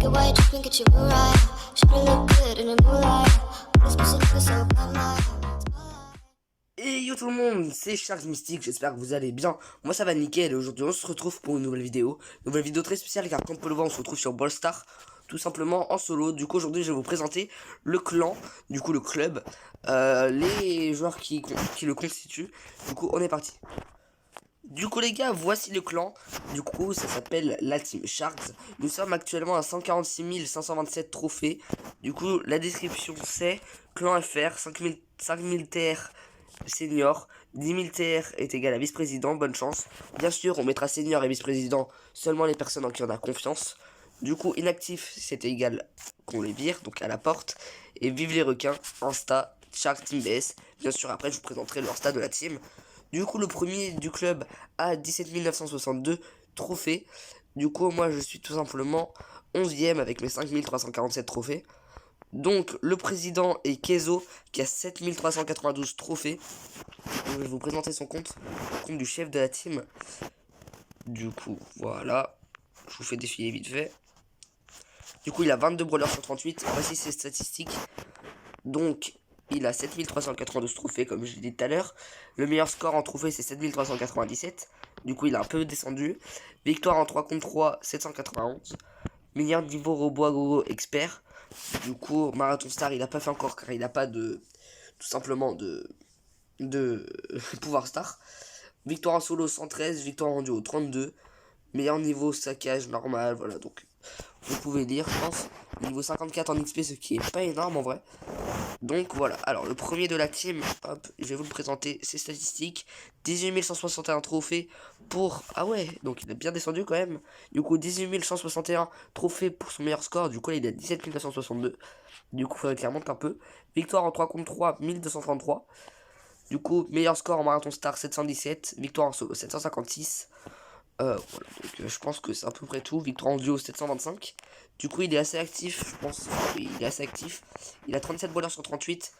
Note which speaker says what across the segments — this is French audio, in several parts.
Speaker 1: it white, just pink at your right. Should look good in the moonlight. This pussy looking so bad, my.
Speaker 2: Et yo tout le monde, c'est Sharks Mystique, j'espère que vous allez bien. Moi ça va nickel et aujourd'hui on se retrouve pour une nouvelle vidéo. Nouvelle vidéo très spéciale car comme on peut le voir on se retrouve sur Brawl Stars, tout simplement en solo. Du coup aujourd'hui je vais vous présenter le clan, du coup le club, les joueurs qui le constituent. Du coup on est parti. Du coup les gars, voici le clan. Du coup ça s'appelle la Team Sharks. Nous sommes actuellement à 146 527 trophées. Du coup la description c'est clan FR, 5000 TR senior, 10 000 TR est égal à vice-président, bonne chance. Bien sûr on mettra senior et vice-président seulement les personnes en qui on a confiance. Du coup inactif c'est égal qu'on les vire, donc à la porte. Et vive les requins, Insta, Shark Team BS. Bien sûr après je vous présenterai leur stade de la team. Du coup, le premier du club a 17 962 trophées. Du coup, moi, je suis tout simplement 11e avec mes 5 347 trophées. Donc, le président est Kezo, qui a 7 392 trophées. Donc, je vais vous présenter son compte, le compte du chef de la team. Du coup, voilà. Je vous fais défiler vite fait. Du coup, il a 22 brawlers sur 38. Voici ses statistiques. Donc, il a 7392 trophées, comme je l'ai dit tout à l'heure. Le meilleur score en trophée, c'est 7397. Du coup, il a un peu descendu. Victoire en 3 contre 3, 791. Meilleur niveau robot à gogo expert. Du coup, Marathon Star, il n'a pas fait encore, car il n'a pas de... Tout simplement de pouvoir star. Victoire en solo 113, victoire en duo 32. Meilleur niveau saccage normal, voilà, donc... Vous pouvez lire, je pense. Niveau 54 en XP, ce qui est pas énorme en vrai. Donc voilà, alors le premier de la team, hop, je vais vous le présenter, ses statistiques. 18 161 trophées pour... Ah ouais, donc il a bien descendu quand même. Du coup 18 161 trophées pour son meilleur score, du coup il a 17 962. Du coup il faudrait qu'il remonte un peu. Victoire en 3 contre 3, 1233. Du coup meilleur score en marathon star 717, victoire en solo 756. Voilà, donc je pense que c'est à peu près tout. Victoire en duo 725. Du coup il est assez actif, je pense. Oui, il est assez actif. Il a 37 brawlers sur 38.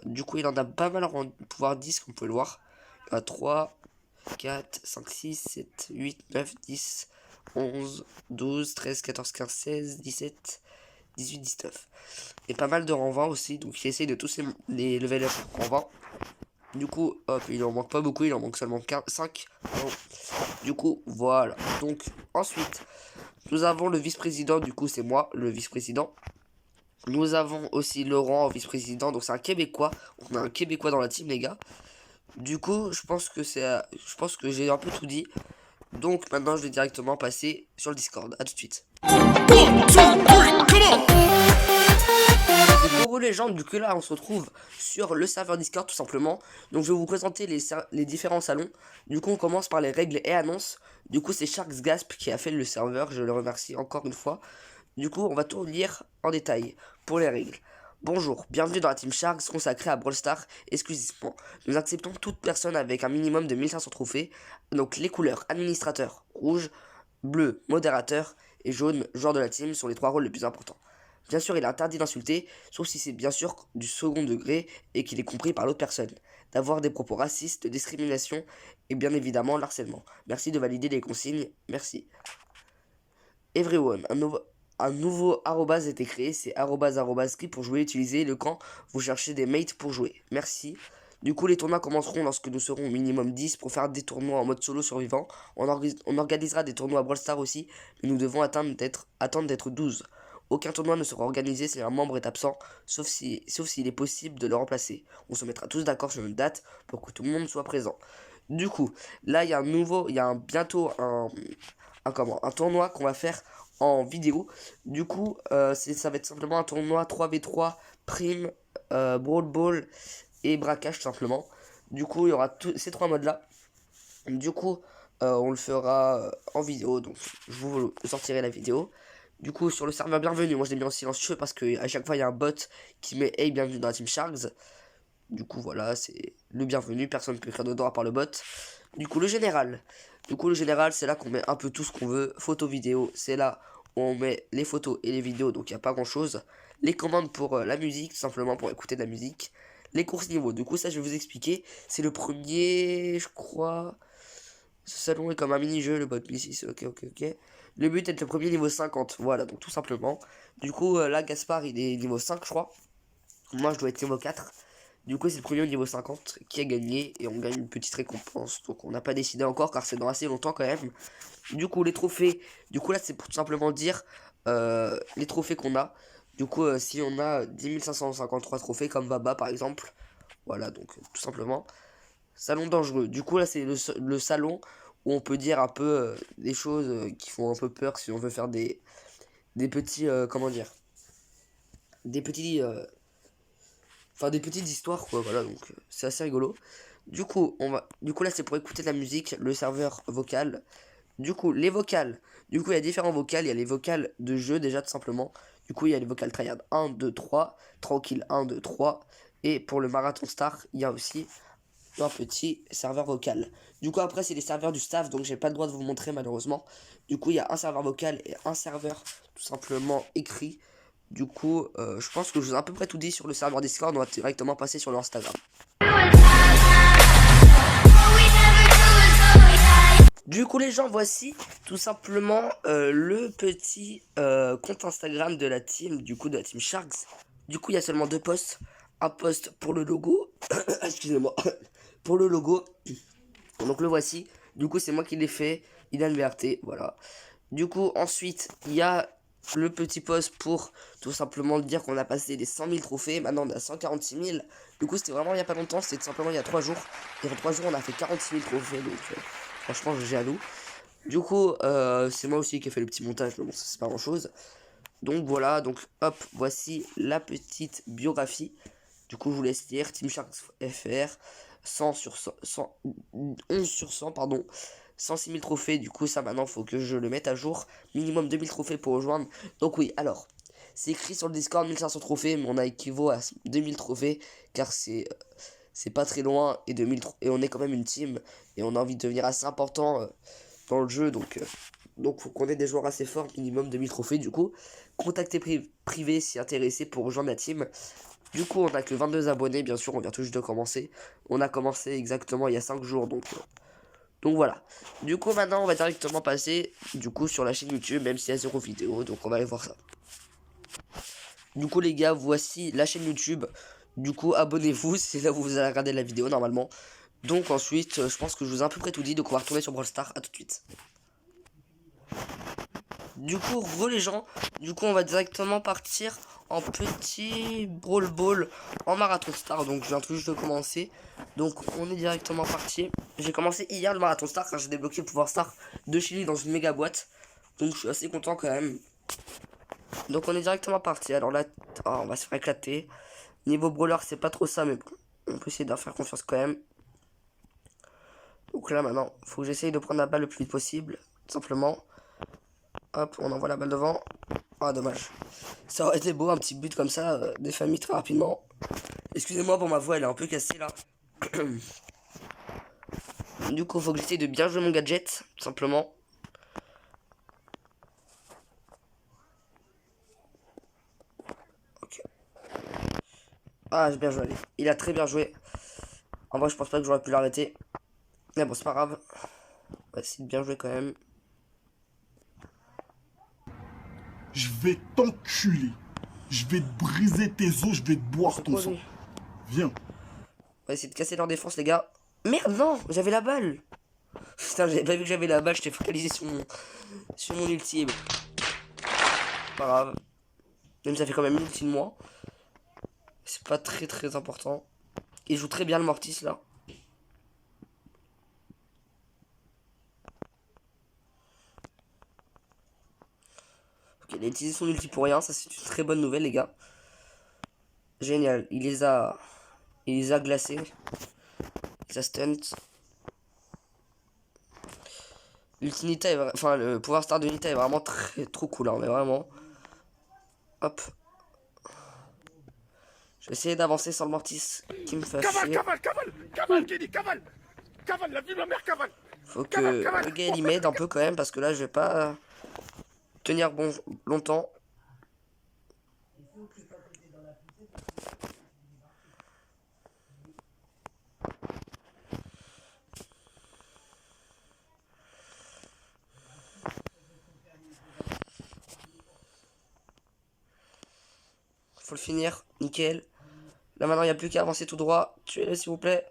Speaker 2: Du coup il en a pas mal en pouvoir 10 comme vous pouvez le voir. Il a 3, 4, 5, 6, 7, 8, 9, 10, 11, 12, 13, 14, 15, 16, 17, 18, 19. Et pas mal de rang 20 aussi. Donc il essaye de tous les level up rang 20. Du coup, hop, il en manque pas beaucoup, il en manque seulement 5. Pardon. Du coup, voilà. Donc, ensuite, nous avons le vice-président. Du coup, c'est moi, le vice-président. Nous avons aussi Laurent en vice-président. Donc, c'est un Québécois. On a un Québécois dans la team, les gars. Du coup, je pense que j'ai un peu tout dit. Donc, maintenant, je vais directement passer sur le Discord. À tout de suite. Et pour vous les gens, du coup là on se retrouve sur le serveur Discord tout simplement. Donc je vais vous présenter les différents salons. Du coup on commence par les règles et annonces. Du coup c'est Sharks Gasp qui a fait le serveur, je le remercie encore une fois. Du coup on va tout lire en détail pour les règles. Bonjour, bienvenue dans la Team Sharks consacrée à Brawl Stars exclusivement. Nous acceptons toute personne avec un minimum de 1500 trophées. Donc les couleurs administrateur, rouge, bleu, modérateur et jaune, joueur de la team sont les 3 rôles les plus importants. Bien sûr, il est interdit d'insulter, sauf si c'est bien sûr du second degré et qu'il est compris par l'autre personne. D'avoir des propos racistes, de discrimination et bien évidemment l'harcèlement. Merci de valider les consignes, merci. Everyone, un nouveau arrobase a été créé, c'est @script pour jouer, utiliser le camp, vous cherchez des mates pour jouer. Merci. Du coup, les tournois commenceront lorsque nous serons au minimum 10 pour faire des tournois en mode solo survivant. On organisera des tournois à Brawl Stars aussi, mais nous devons attendre d'être 12. Aucun tournoi ne sera organisé si un membre est absent, sauf s'il est possible de le remplacer. On se mettra tous d'accord sur une date pour que tout le monde soit présent. Du coup, là il y a bientôt un tournoi qu'on va faire en vidéo. Du coup, ça va être simplement un tournoi 3v3 prime, brawl ball et braquage tout simplement. Du coup, il y aura tous ces 3 modes là. Du coup, on le fera en vidéo, donc je vous sortirai la vidéo. Du coup, sur le serveur bienvenue, moi je l'ai mis en silencieux parce que à chaque fois il y a un bot qui met hey bienvenue dans la team Sharks. Du coup voilà, c'est le bienvenu, personne ne peut écrire dedans à part le bot. Du coup le général. Du coup le général c'est là qu'on met un peu tout ce qu'on veut. Photo vidéo, c'est là où on met les photos et les vidéos, donc il n'y a pas grand chose. Les commandes pour la musique, tout simplement pour écouter de la musique. Les courses niveau, du coup ça je vais vous expliquer. C'est le premier, je crois. Ce salon est comme un mini-jeu, le bot ici, ok. Le but est d'être le premier niveau 50, voilà, donc tout simplement. Du coup, là, Gaspard, il est niveau 5, je crois. Moi, je dois être niveau 4. Du coup, c'est le premier au niveau 50 qui a gagné, et on gagne une petite récompense. Donc, on n'a pas décidé encore, car c'est dans assez longtemps quand même. Du coup, les trophées, du coup, là, c'est pour tout simplement dire les trophées qu'on a. Du coup, si on a 10 553 trophées, comme Baba, par exemple. Voilà, donc, tout simplement. Salon dangereux. Du coup, là, c'est le salon où on peut dire un peu des choses qui font un peu peur si on veut faire des petits, comment dire, des petits, enfin des petites histoires, quoi. Voilà, donc c'est assez rigolo. Du coup, là, c'est pour écouter de la musique, le serveur vocal. Du coup, les vocales. Du coup, il y a différents vocales. Il y a les vocales de jeu, déjà, tout simplement. Du coup, il y a les vocales tryhard 1, 2, 3. Tranquille 1, 2, 3. Et pour le marathon star, il y a aussi un petit serveur vocal. Du coup, après, c'est les serveurs du staff, donc j'ai pas le droit de vous montrer malheureusement. Du coup, il y a un serveur vocal et un serveur tout simplement écrit. Du coup, je pense que je vous ai à peu près tout dit sur le serveur Discord. On va directement passer sur le Instagram. Du coup, les gens, voici tout simplement le petit compte Instagram de la team, du coup, de la team Sharks. Du coup, il y a seulement 2 posts. Un post pour le logo. Excusez-moi. Pour le logo. Donc, le voici. Du coup, c'est moi qui l'ai fait. Idan VRT, voilà. Du coup, ensuite, il y a le petit post pour tout simplement dire qu'on a passé les 100 000 trophées. Maintenant, on a 146 000. Du coup, c'était vraiment il n'y a pas longtemps. C'était tout simplement il y a 3 jours. Et en 3 jours, on a fait 46 000 trophées. Donc, franchement, j'ai à nous. Du coup, c'est moi aussi qui ai fait le petit montage. Mais bon, ça, c'est pas grand chose. Donc, voilà. Donc, hop, voici la petite biographie. Du coup, je vous laisse lire. Team Sharks FR. 100 sur 100, 11 sur 100, pardon. 106 000 trophées, du coup ça maintenant faut que je le mette à jour. Minimum 2000 trophées pour rejoindre. Donc oui, alors, c'est écrit sur le Discord 1500 trophées, mais on a équivaut à 2000 trophées, car c'est pas très loin, et, et on est quand même une team, et on a envie de devenir assez important dans le jeu, donc faut qu'on ait des joueurs assez forts, minimum 2000 trophées, du coup. Contactez privé si intéressé pour rejoindre la team. Du coup, on a que 22 abonnés, bien sûr, on vient tout juste de commencer. On a commencé exactement il y a 5 jours, donc voilà. Du coup, maintenant, on va directement passer, du coup, sur la chaîne YouTube, même s'il y a 0 vidéo, donc on va aller voir ça. Du coup, les gars, voici la chaîne YouTube. Du coup, abonnez-vous, c'est là où vous allez regarder la vidéo, normalement. Donc ensuite, je pense que je vous ai à peu près tout dit, donc on va retourner sur Brawl Stars, à tout de suite. Du coup, les gens, du coup, on va directement partir en petit Brawl Ball en Marathon Star. Donc, je viens tout juste de commencer. Donc, on est directement parti. J'ai commencé hier le Marathon Star quand j'ai débloqué le pouvoir Star de Chili dans une méga boîte. Donc, je suis assez content quand même. Donc, on est directement parti. Alors là, on va se faire éclater. Niveau brawler, c'est pas trop ça, mais bon, on peut essayer d'en faire confiance quand même. Donc là, maintenant, faut que j'essaye de prendre la balle le plus vite possible, tout simplement. Hop, on envoie la balle devant. Ah, dommage. Ça aurait été beau, un petit but comme ça, des familles très rapidement. Excusez-moi pour ma voix, elle est un peu cassée là. Du coup, faut que j'essaye de bien jouer mon gadget, tout simplement. Ok. Ah, j'ai bien joué, allez. Il a très bien joué. En vrai, je pense pas que j'aurais pu l'arrêter. Mais bon, c'est pas grave. On va essayer de bien jouer quand même.
Speaker 3: Je vais t'enculer. Je vais te briser tes os, je vais te boire ton sang. Viens.
Speaker 2: On va essayer de casser leur défense, les gars. Merde, non, j'avais la balle. Putain, j'avais pas vu que j'avais la balle, j'étais focalisé sur mon ulti. Bon. Pas grave. Même ça fait quand même une ulti de moi. C'est pas très important. Il joue très bien le Mortis là. Ok, il a utilisé son ulti pour rien, ça c'est une très bonne nouvelle les gars. Génial, il les a glacés. Il les a stunt. L'ulti Nita est enfin le pouvoir star de Nita est vraiment trop cool, hein, mais vraiment. Hop. Je vais essayer d'avancer sans le Mortis qui me fait chier.
Speaker 3: Cavale, Kenny, cavale. Cavale, la vie de ma mère, cavale.
Speaker 2: Faut que le gars il m'aide un peu quand même parce que là je vais pas tenir bon longtemps. faut le finir. Nickel. Là maintenant, il n'y a plus qu'à avancer tout droit. Tuez-le s'il vous plaît.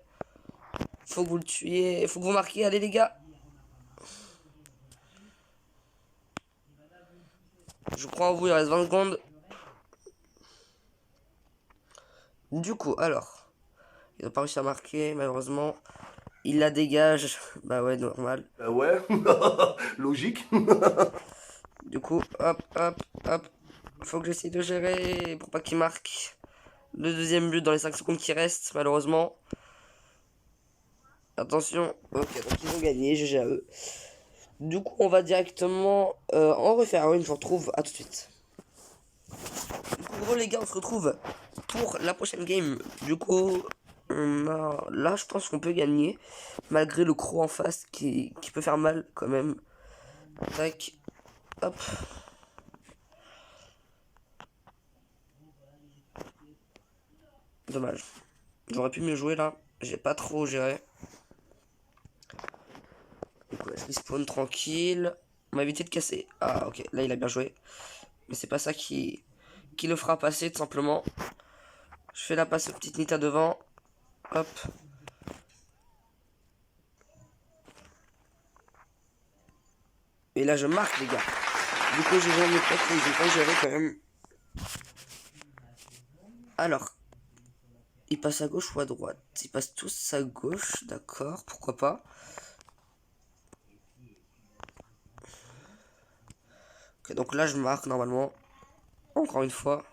Speaker 2: Faut que vous le tuiez. Faut que vous marquiez. Allez les gars. Je crois en vous, il reste 20 secondes. Du coup, alors. Il n'a pas réussi à marquer, malheureusement. Il la dégage. Bah ouais, normal.
Speaker 3: Ouais, logique.
Speaker 2: Du coup, hop, hop, hop. Faut que j'essaye de gérer pour pas qu'il marque le deuxième but dans les 5 secondes qui restent, malheureusement. Attention. Ok, donc ils ont gagné, GG à eux. Du coup, on va directement en refaire une. Je vous retrouve à tout de suite. Du coup, gros, les gars, on se retrouve pour la prochaine game. Du coup, là, je pense qu'on peut gagner. Malgré le croc en face qui peut faire mal quand même. Tac. Hop. Dommage. J'aurais pu mieux jouer là. J'ai pas trop géré. Du coup, là, je respawn tranquille. On m'a évité de casser. Ah, ok. Là, il a bien joué. Mais c'est pas ça qui le fera passer, tout simplement. Je fais la passe aux petites Nita devant. Hop. Et là, je marque, les gars. Du coup, j'ai joué mes potes, ils ont pas géré quand même. Alors. Ils passent à gauche ou à droite? Ils passent tous à gauche, d'accord, pourquoi pas. Ok, donc là, je marque normalement. Encore une fois.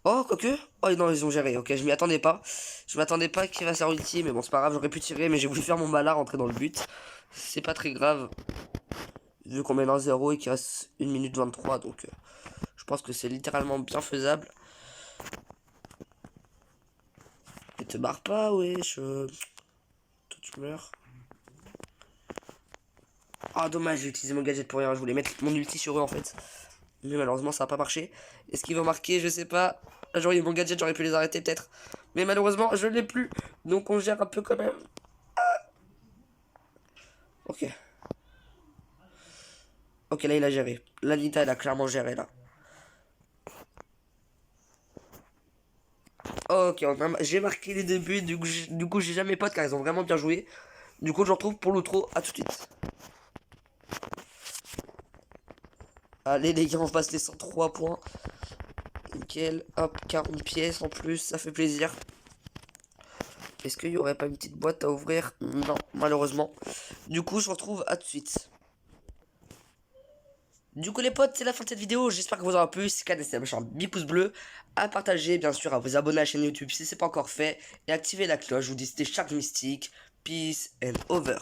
Speaker 2: Oh, quoique. Oh non, ils ont géré. Ok, je m'y attendais pas. Je m'attendais pas qu'il va faire ulti, mais bon, c'est pas grave, j'aurais pu tirer, mais j'ai voulu faire mon malin rentrer dans le but. C'est pas très grave. Vu qu'on mène 1-0 et qu'il reste 1 minute 23, donc je pense que c'est littéralement bien faisable. Et te barre pas, wesh. Toi, tu meurs. Ah, dommage, j'ai utilisé mon gadget pour rien. Je voulais mettre mon ulti sur eux en fait. Mais malheureusement, ça n'a pas marché. Est-ce qu'ils vont marquer? Je sais pas. J'aurais eu mon gadget, j'aurais pu les arrêter peut-être. Mais malheureusement, je ne l'ai plus. Donc on gère un peu quand même. Ok. Ok, là il a géré. L'Anita, elle a clairement géré là. Ok, j'ai marqué les deux buts. Du coup, j'ai jamais potes car ils ont vraiment bien joué. Du coup, je retrouve pour l'outro. À tout de suite. Allez les gars, on passe les 103 points. Nickel. Hop, 40 pièces en plus, ça fait plaisir. Est-ce qu'il y aurait pas une petite boîte à ouvrir? Non, malheureusement. Du coup, je vous retrouve à tout de suite. Du coup les potes, c'est la fin de cette vidéo, j'espère que vous aura plu. Si c'est le cas, n'hésitez pas à mettre un pouce bleu, à partager, bien sûr, à vous abonner à la chaîne YouTube si c'est pas encore fait, et activer la cloche. Je vous dis c'était Shark Mystique, peace and over.